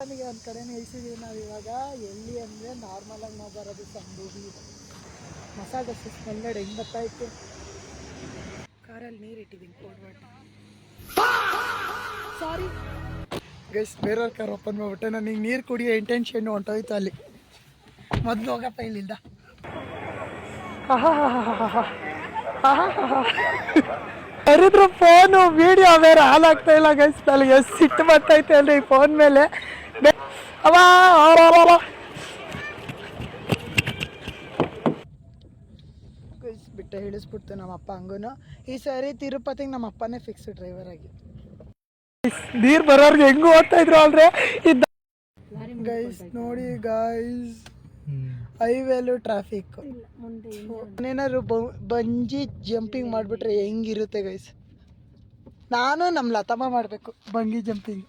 ನನಗೆ ಒಂದು ಕಡೆ ನಿಲ್ಸಿದ್ದೀವಿ ನಾವು ಇವಾಗ. ಎಲ್ಲಿ ಅಂದರೆ ನಾರ್ಮಲಾಗಿ ನಾವು ಬರೋದು ಸಂದೂಬಿ ಮಸಾಲೆ ದೋಸೆ ಸ್ಮೆಲ್ಲಡ್ ಹೆಂಗೆ ಬರ್ತಾಯಿತ್ತು. ಕಾರಲ್ಲಿ ನೀರು ಇಟ್ಟಿದ್ದೀನಿ ಫಾರ್ವರ್ಡ್. ಸಾರಿ ಗೈಸ್, ಬೇರೆಯವ್ರ ಕಾರ್ ಓಪನ್ ಮಾಡ್ಬಿಟ್ಟೆ. ನನಗೆ ನೀರು ಕುಡಿಯೋ ಇಂಟೆನ್ಷನ್ನು ಹೊಂಟೋಯ್ತು ಅಲ್ಲಿ. ಮೊದಲು ಹೋಗಪ್ಪ ಇಲ್ಲಿಂದ. ಕರೆದ್ರು ಫೋನು ವಿಡಿಯೋ ಬೇರೆ ಹಾಲಾಗ್ತಾ ಇಲ್ಲ ಗೈಸ್. ನನಗೆ ಎಷ್ಟು ಸಿಟ್ಟು ಬರ್ತೈತೆ ಅಲ್ರಿ ಈ ಫೋನ್ ಮೇಲೆ. ಗೈಸ್ ಬಿಟ್ಟು ಹಿಡಿಸ್ಬಿಡ್ತು ನಮ್ಮ ಅಪ್ಪ. ಹಂಗೂ ಈ ಸಾರಿ ತಿರುಪತಿಗೆ ನಮ್ಮ ಅಪ್ಪನೇ ಫಿಕ್ಸ್ ಡ್ರೈವರ್ ಆಗಿ. ನೀರು ಬರೋರ್ಗೆ ಹೆಂಗೂ ಓದ್ತಾ ಇದ್ರು ಅಲ್ರಿ ಗೈಸ್. ನೋಡಿ ಗೈಸ್, ಹೈವೇಲು ಟ್ರಾಫಿಕ್. ಏನಾದ್ರು ಬಂಜಿ ಜಂಪಿಂಗ್ ಮಾಡಿಬಿಟ್ರೆ ಹೆಂಗಿರುತ್ತೆ ಗೈಸ್. ನಾನು ನಮ್ಮ ಲತಮ್ಮ ಮಾಡಬೇಕು ಬಂಗಿ ಜಂಪಿಂಗ್.